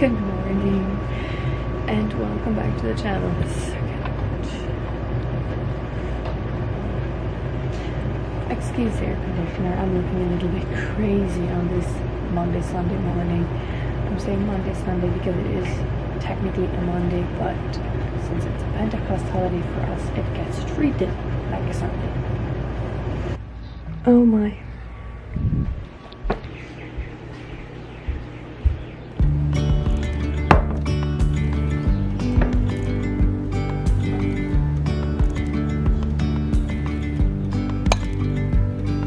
Good morning and welcome back to the channel. Excuse the air conditioner, I'm looking a little bit crazy on this Monday, Sunday morning. I'm saying Monday, Sunday because it is technically a Monday, but since it's a Pentecost holiday for us, it gets treated like a Sunday. Oh my.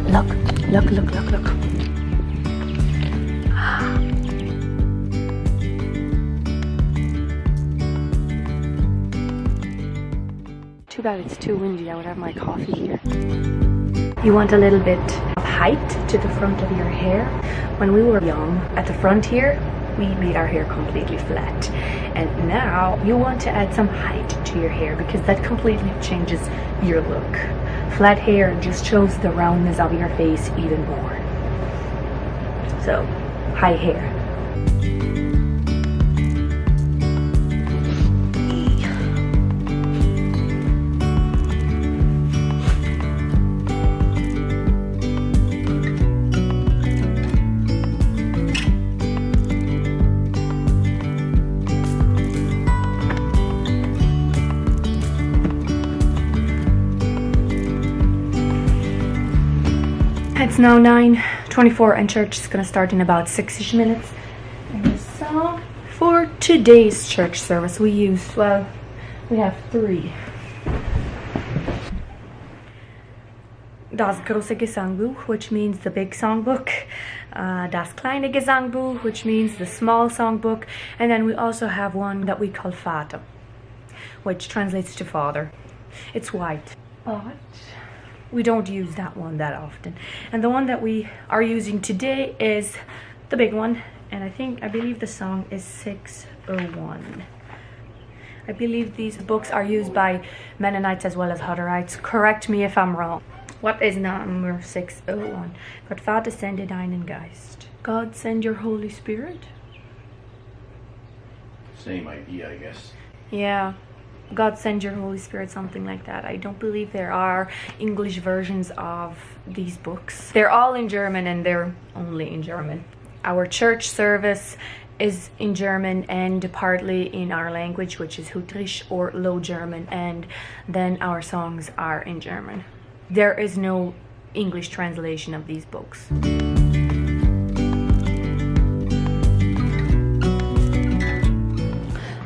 Look. Too bad it's too windy. I would have my coffee here. You want a little bit of height to the front of your hair. When we were young, at the front here, we made our hair completely flat. And now you want to add some height to your hair because that completely changes your look. Flat hair just shows the roundness of your face even more. So, high hair. It's now 9:24 and church is going to start in about 6-ish minutes. And the song for today's church service we have 3. Das große Gesangbuch, which means the big songbook. Das kleine Gesangbuch, which means the small songbook. And then we also have one that we call Vater, which translates to father. It's white, but we don't use that one that often. And the one that we are using today is the big one. And I believe the song is 601. I believe these books are used by Mennonites as well as Hutterites. Correct me if I'm wrong. What is number 601? Gott Vater sende deinen Geist. God send your Holy Spirit? Same idea, I guess. Yeah. God send your Holy Spirit, something like that. I don't believe there are English versions of these books. They're all in German and they're only in German. Our church service is in German and partly in our language, which is Hutterisch or Low German, and then our songs are in German. There is no English translation of these books.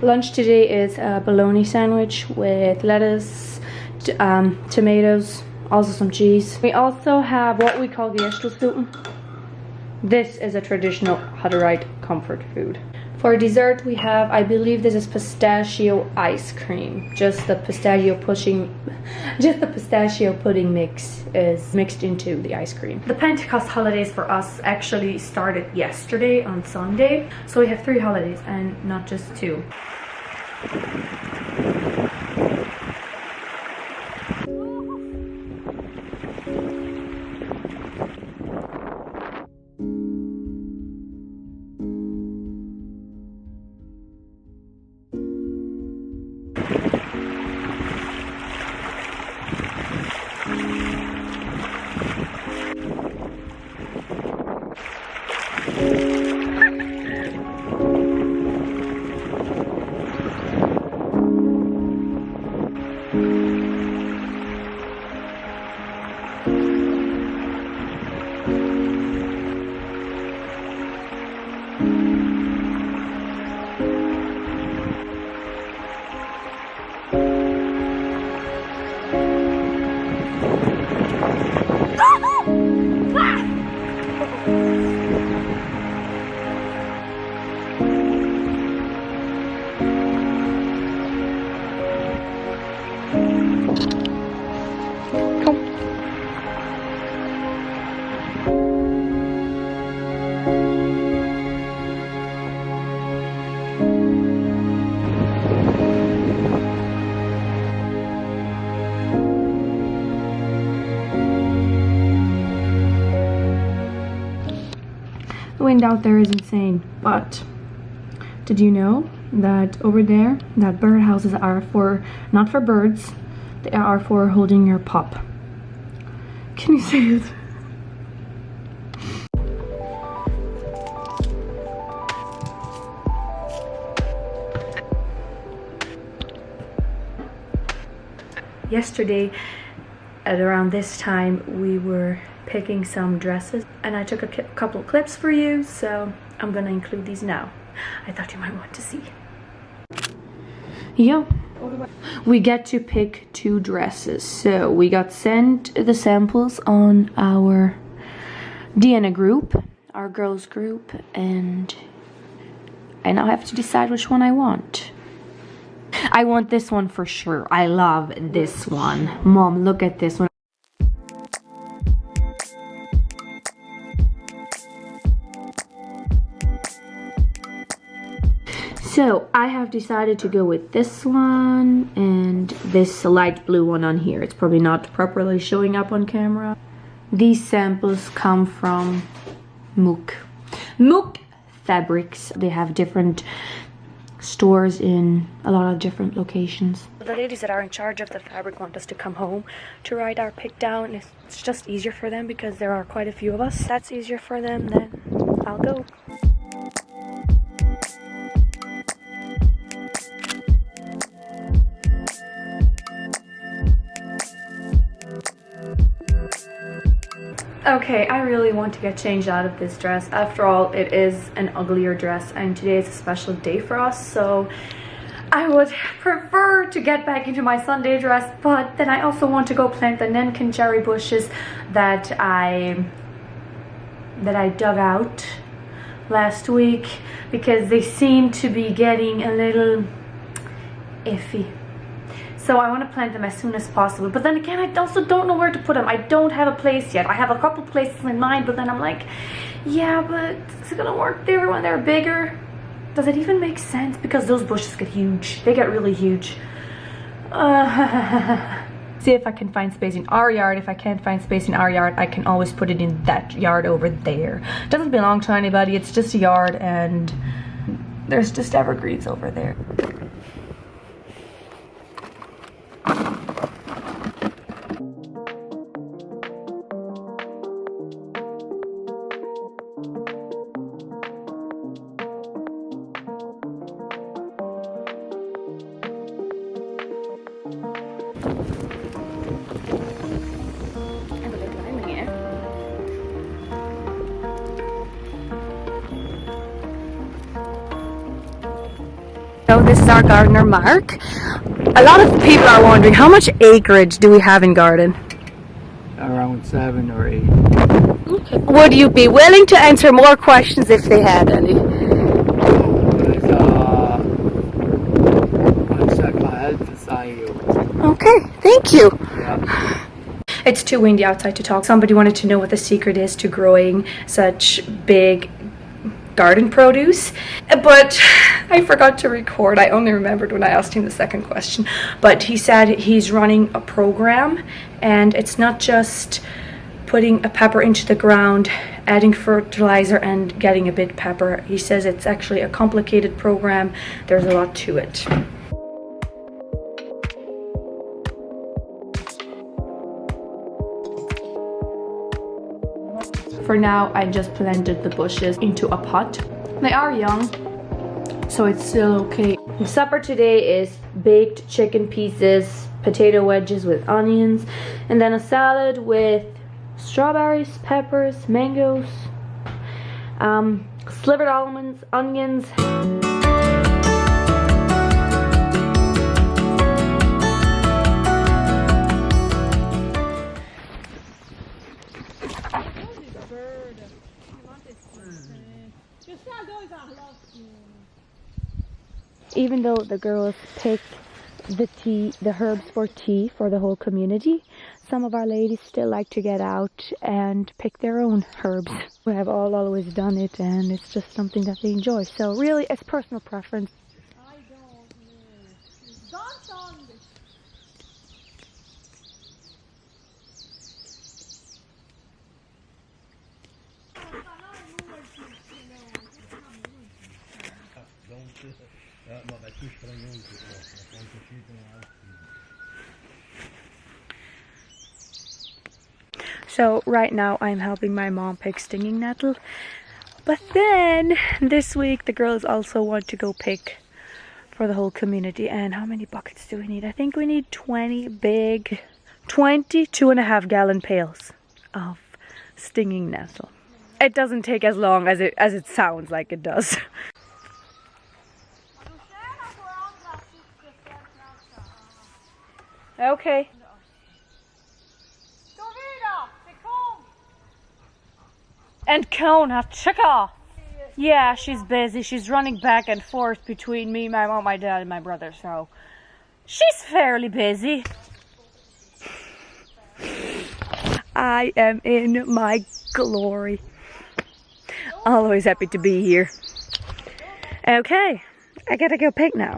Lunch today is a bologna sandwich with lettuce, tomatoes, also some cheese. We also have what we call Würstelsuppen. This is a traditional Hutterite comfort food. For dessert we have, I believe this is pistachio ice cream. Just the pistachio pudding mix is mixed into the ice cream. The Pentecost holidays for us actually started yesterday on Sunday. So we have 3 holidays and not just 2. The wind out there is insane, but Did you know that over there, that bird houses are for, not for birds, they are for holding your pup. Can you see it? Yesterday, at around this time, we were picking some dresses and I took a couple of clips for you, so I'm gonna include these now. I thought you might want to see. Yeah, we get to pick 2 dresses. So we got sent the samples on our Deanna group, our girls group, and I now have to decide which one I want. I want this one for sure. I love this one. Mom, look at this one. So I have decided to go with this one and this light blue one on here. It's probably not properly showing up on camera. These samples come from Mook Fabrics. They have different stores in a lot of different locations. The ladies that are in charge of the fabric want us to come home to write our pick down. It's just easier for them because there are quite a few of us. That's easier for them, then I'll go. Okay, I really want to get changed out of this dress. After all, it is an uglier dress and today is a special day for us, so I would prefer to get back into my Sunday dress, but then I also want to go plant the Nenkin cherry bushes that I dug out last week because they seem to be getting a little iffy. So I want to plant them as soon as possible. But then again, I also don't know where to put them. I don't have a place yet. I have a couple places in mind, but then I'm like, yeah, but is it going to work there when they're bigger? Does it even make sense? Because those bushes get huge. They get really huge. See if I can find space in our yard. If I can't find space in our yard, I can always put it in that yard over there. Doesn't belong to anybody. It's just a yard and there's just evergreens over there. So this is our gardener Mark. A lot of people are wondering how much acreage do we have in garden? Around 7 or 8. Okay. Would you be willing to answer more questions if they had any? Okay, thank you. Yeah. It's too windy outside to talk. Somebody wanted to know what the secret is to growing such big garden produce, but I forgot to record. I only remembered when I asked him the second question, but he said he's running a program and it's not just putting a pepper into the ground, adding fertilizer and getting a bit pepper. He says it's actually a complicated program. There's a lot to it. For now, I just planted the bushes into a pot. They are young, so it's still okay. Supper today is baked chicken pieces, potato wedges with onions, and then a salad with strawberries, peppers, mangoes, slivered almonds, onions. Even though the girls pick the herbs for tea for the whole community, some of our ladies still like to get out and pick their own herbs. We have all always done it and it's just something that they enjoy. So really, it's personal preference. I don't know. Don't So right now I'm helping my mom pick stinging nettle. But then this week the girls also want to go pick for the whole community. And how many buckets do we need? I think we need 20 big, 20 2.5 gallon pails of stinging nettle. It doesn't take as long as it sounds like it does. Okay. And Kona, check off. Yeah, she's busy. She's running back and forth between me, my mom, my dad, and my brother, so she's fairly busy. I am in my glory. Always happy to be here. Okay, I gotta go pick now.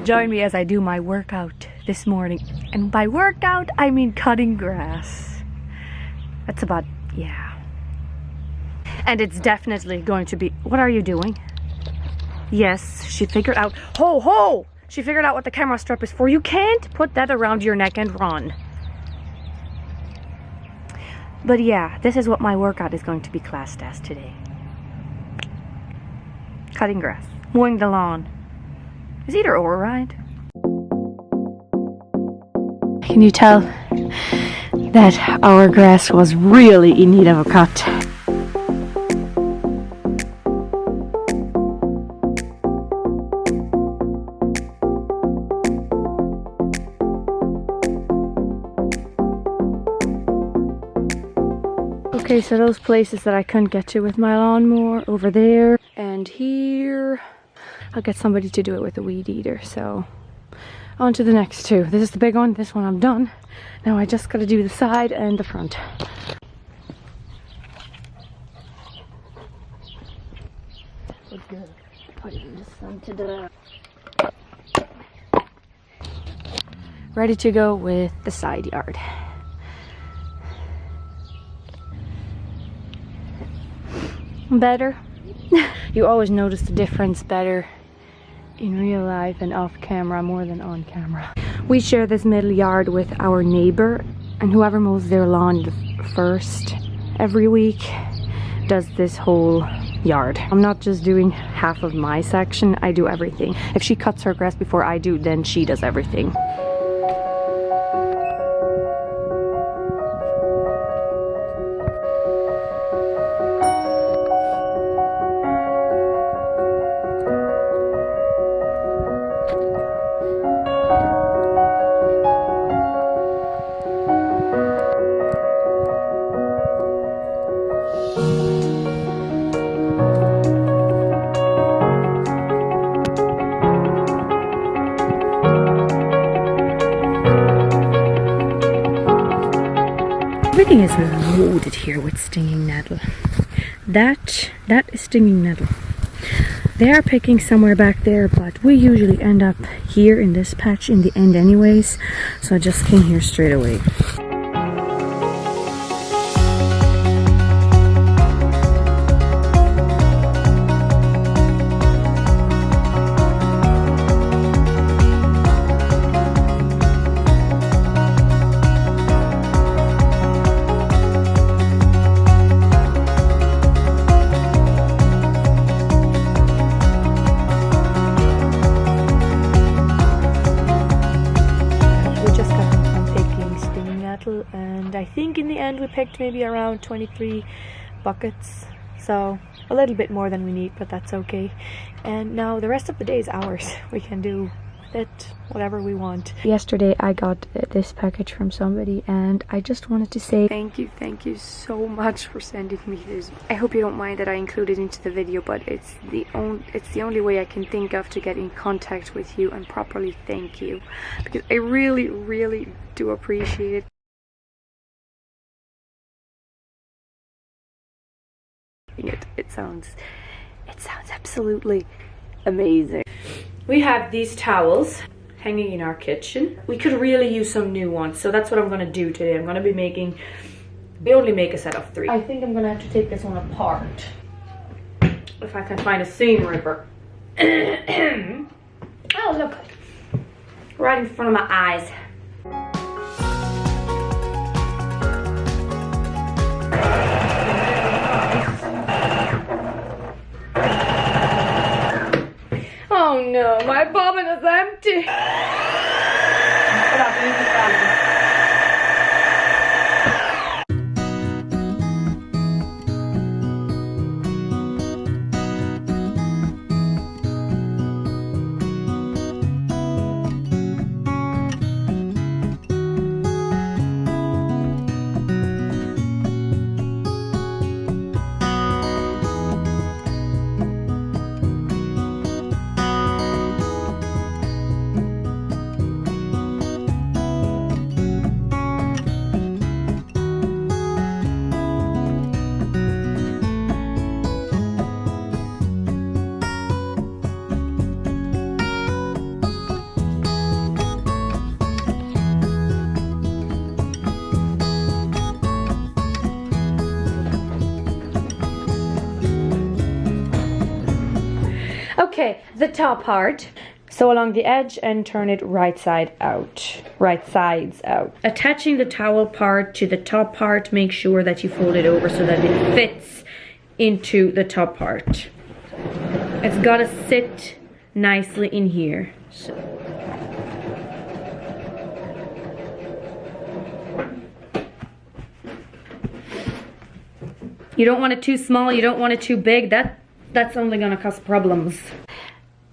Join me as I do my workout this morning. And by workout, I mean cutting grass. That's about, yeah. And it's definitely going to be, what are you doing? Yes, she figured out, ho ho! She figured out what the camera strap is for. You can't put that around your neck and run. But yeah, this is what my workout is going to be classed as today. Cutting grass, mowing the lawn. It's either or, right? Can you tell that our grass was really in need of a cut? Okay, so those places that I couldn't get to with my lawnmower, over there and here, I'll get somebody to do it with a weed eater. So on to the next two. This is the big one. This one I'm done. Now I just gotta do the side and the front. Ready to go with the side yard. Better. You always notice the difference better in real life and off camera more than on camera. We share this middle yard with our neighbor, and whoever mows their lawn first every week does this whole yard. I'm not just doing half of my section, I do everything. If she cuts her grass before I do, then she does everything. everything is loaded here with stinging nettle. That is stinging nettle. They are picking somewhere back there, but we usually end up here in this patch in the end anyways, so I just came here straight away. And I think in the end we picked maybe around 23 buckets, so a little bit more than we need, but that's okay. And now the rest of the day is ours. We can do with it whatever we want. Yesterday I got this package from somebody, and I just wanted to say thank you so much for sending me this. I hope you don't mind that I include it into the video, but it's the only way I can think of to get in contact with you and properly thank you, because I really do appreciate it. It sounds absolutely amazing. We have these towels hanging in our kitchen. We could really use some new ones, so that's what I'm gonna do today. I'm gonna be making, we only make a set of 3. I think I'm gonna have to take this one apart if I can find a seam ripper. Oh look, right in front of my eyes. Oh no, my bobbin is empty. Okay, the top part. So along the edge and turn it right sides out. Attaching the towel part to the top part, make sure that you fold it over so that it fits into the top part. It's gotta sit nicely in here. So. You don't want it too small, you don't want it too big. That's only gonna cause problems.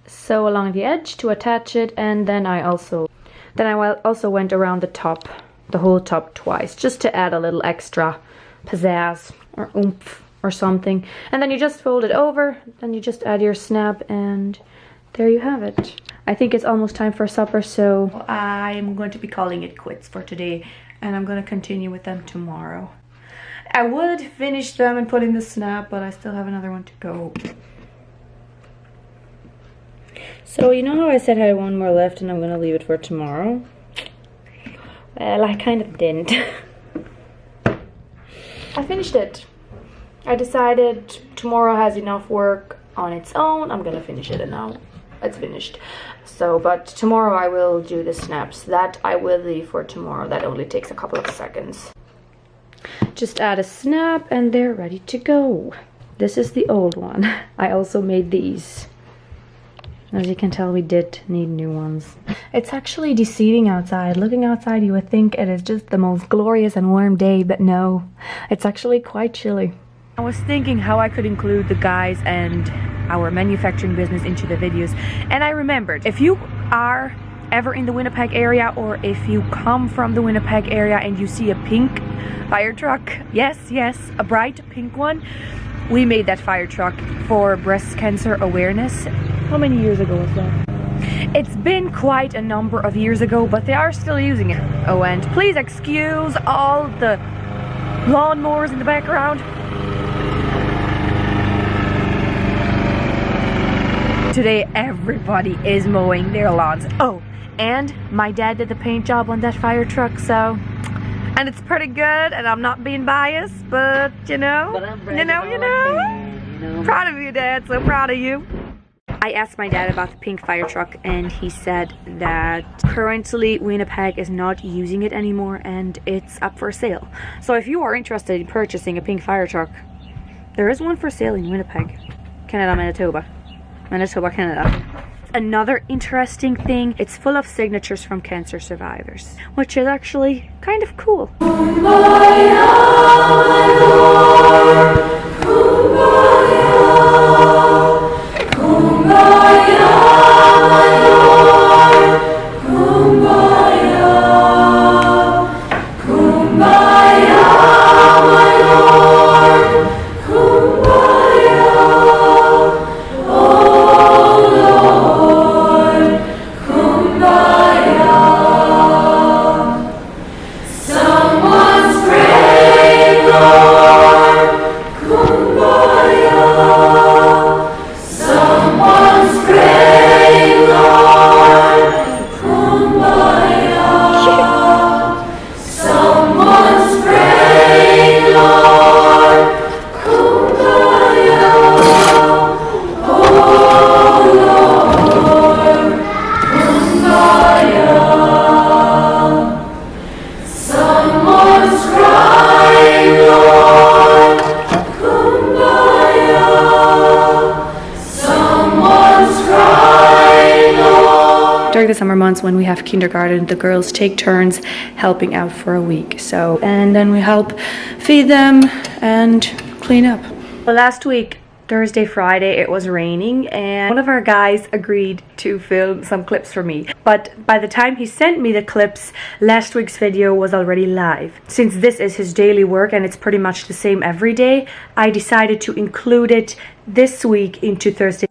So along the edge to attach it, and then I also went around the top, the whole top twice, just to add a little extra pizzazz or oomph or something. And then you just fold it over, then you just add your snap, and there you have it. I think it's almost time for supper, so I'm going to be calling it quits for today, and I'm going to continue with them tomorrow. I would finish them and put in the snap, but I still have another one to go. So you know how I said I had one more left and I'm gonna leave it for tomorrow? Well, I kind of didn't. I finished it. I decided tomorrow has enough work on its own. I'm gonna finish it, and now it's finished. So, but tomorrow I will do the snaps. That I will leave for tomorrow. That only takes a couple of seconds. Just add a snap and they're ready to go. This is the old one. I also made these. As you can tell, we did need new ones. It's actually deceiving outside. Looking outside, you would think it is just the most glorious and warm day, but no, it's actually quite chilly. I was thinking how I could include the guys and our manufacturing business into the videos, and I remembered, if you are ever in the Winnipeg area, or if you come from the Winnipeg area and you see a pink fire truck, yes, a bright pink one, we made that fire truck for breast cancer awareness. How many years ago was that? It's been quite a number of years ago, but they are still using it. Oh, and please excuse all the lawnmowers in the background. Today everybody is mowing their lawns. Oh, and my dad did the paint job on that fire truck, so, and it's pretty good, and I'm not being biased, but you know, proud of you, Dad, so proud of you. I asked my dad about the pink fire truck, and he said that currently Winnipeg is not using it anymore and it's up for sale. So if you are interested in purchasing a pink fire truck, there is one for sale in Winnipeg, Canada, Manitoba, Canada. Another interesting thing, it's full of signatures from cancer survivors, which is actually kind of cool. During the summer months when we have kindergarten, the girls take turns helping out for a week. So, and then we help feed them and clean up. Well, last week, Thursday, Friday, it was raining and one of our guys agreed to film some clips for me. But by the time he sent me the clips, last week's video was already live. Since this is his daily work and it's pretty much the same every day, I decided to include it this week into Thursday.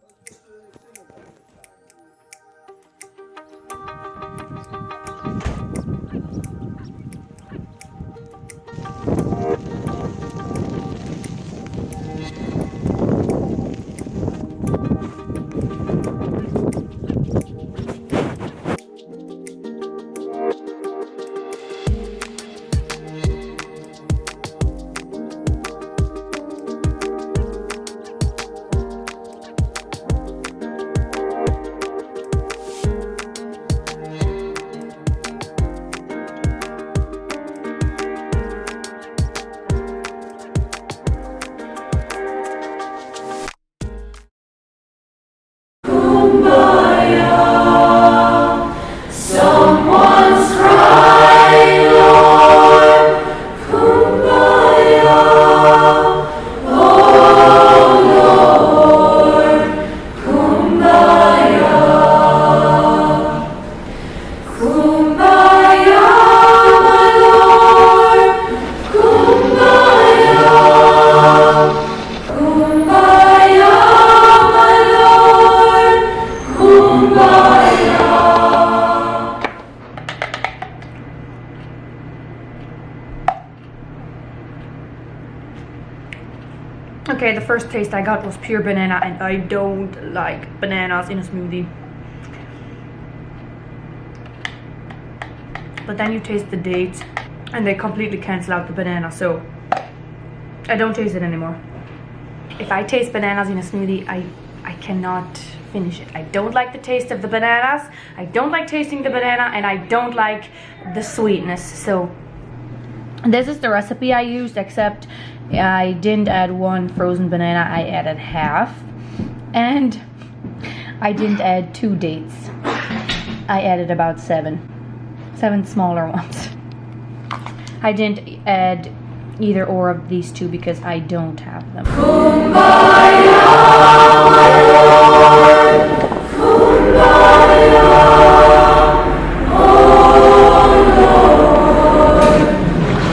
Okay, the first taste I got was pure banana, and I don't like bananas in a smoothie. But then you taste the dates and they completely cancel out the banana, so I don't taste it anymore. If I taste bananas in a smoothie, I cannot finish it. I don't like the taste of the bananas, I don't like tasting the banana, and I don't like the sweetness. So this is the recipe I used, except I didn't add one frozen banana, I added half. And I didn't add 2 dates. I added about 7 smaller ones. I didn't add either or of these 2 because I don't have them. Kumbaya, my Lord. Kumbaya, oh Lord.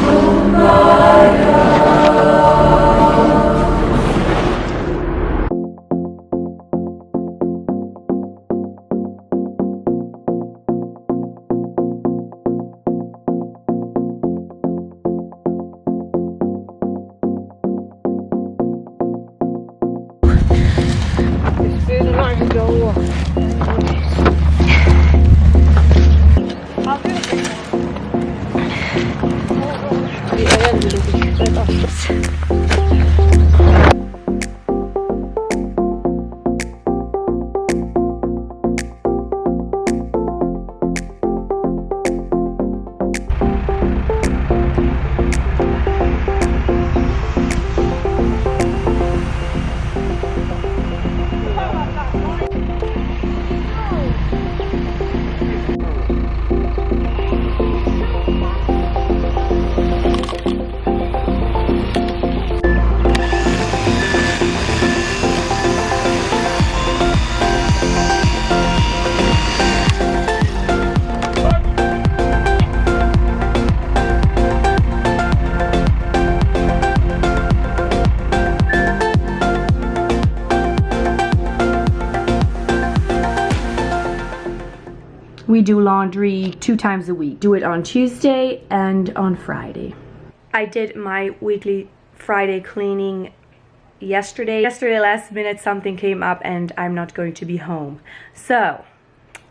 Kumbaya. We do laundry 2 times a week. Do it on Tuesday and on Friday. I did my weekly Friday cleaning yesterday. Yesterday last minute something came up and I'm not going to be home. So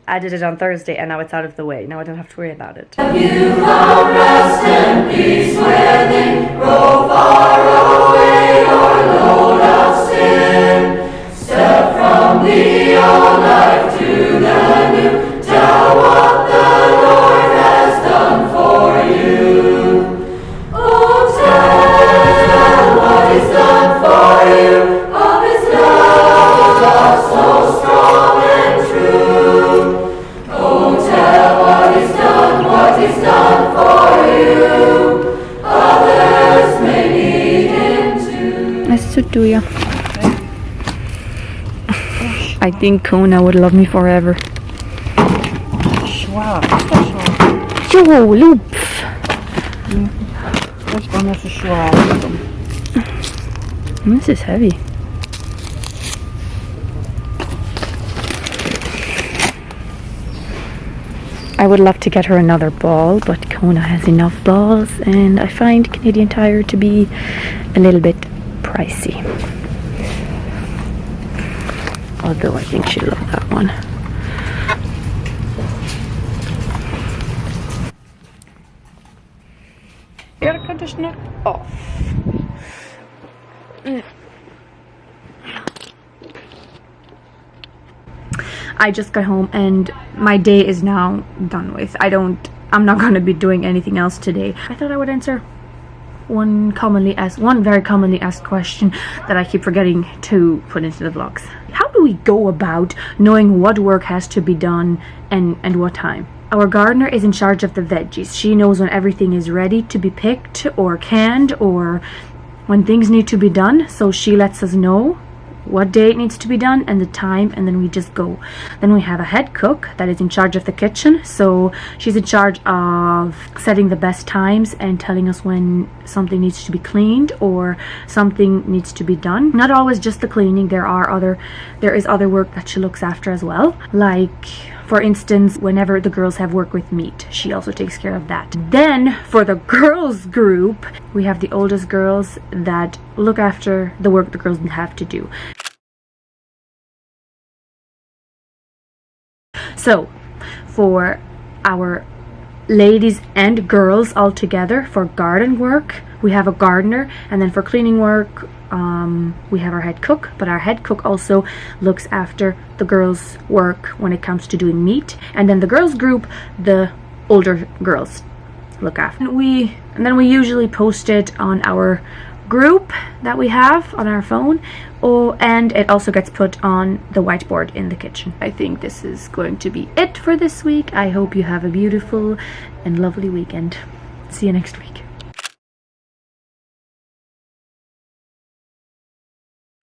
I did it on Thursday and now it's out of the way. Now I don't have to worry about it. Have you found rest and peace within? Grow far away your load of sin. Step from the old life to the new. Tell what the Lord has done for you. Oh, tell what He's done for you. Of His love so strong and true. Oh, tell what He's done for you. Others may need Him too. Nice to do you. I think Kona would love me forever. Schwab. Jo, loop. Das war noch so schwab. This is heavy. I would love to get her another ball, but Kona has enough balls, and I find Canadian Tire to be a little bit pricey. Although I think she'll love that one. Air conditioner off. I just got home and my day is now done with. I'm not going to be doing anything else today. I thought I would answer one very commonly asked question that I keep forgetting to put into the vlogs. How do we go about knowing what work has to be done and what time? Our gardener is in charge of the veggies. She knows when everything is ready to be picked or canned or when things need to be done. So she lets us know what day it needs to be done and the time, and then we just go. Then we have a head cook that is in charge of the kitchen. So she's in charge of setting the best times and telling us when something needs to be cleaned or something needs to be done. Not always just the cleaning. There is other work that she looks after as well. Like, for instance, whenever the girls have work with meat, she also takes care of that. Then for the girls group, we have the oldest girls that look after the work the girls have to do. So for our ladies and girls all together, for garden work we have a gardener, and then for cleaning work we have our head cook. But our head cook also looks after the girls' work when it comes to doing meat, and then the girls group, the older girls look after. And then we usually post it on our group that we have on our phone, and it also gets put on the whiteboard in the kitchen. I think this is going to be it for this week. I hope you have a beautiful and lovely weekend. See you next week.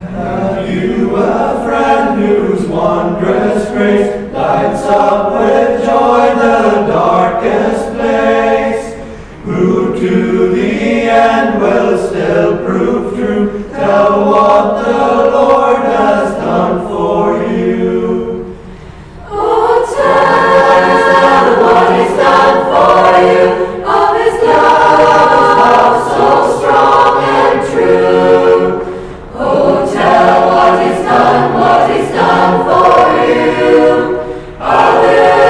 Have you a friend whose wondrous grace lights up with joy the darkest place? Who to the end will still prove true? Tell what the Lord has done for you. Oh, tell what He's done for you. Of His love so strong and true. Oh, tell what He's done for you. Others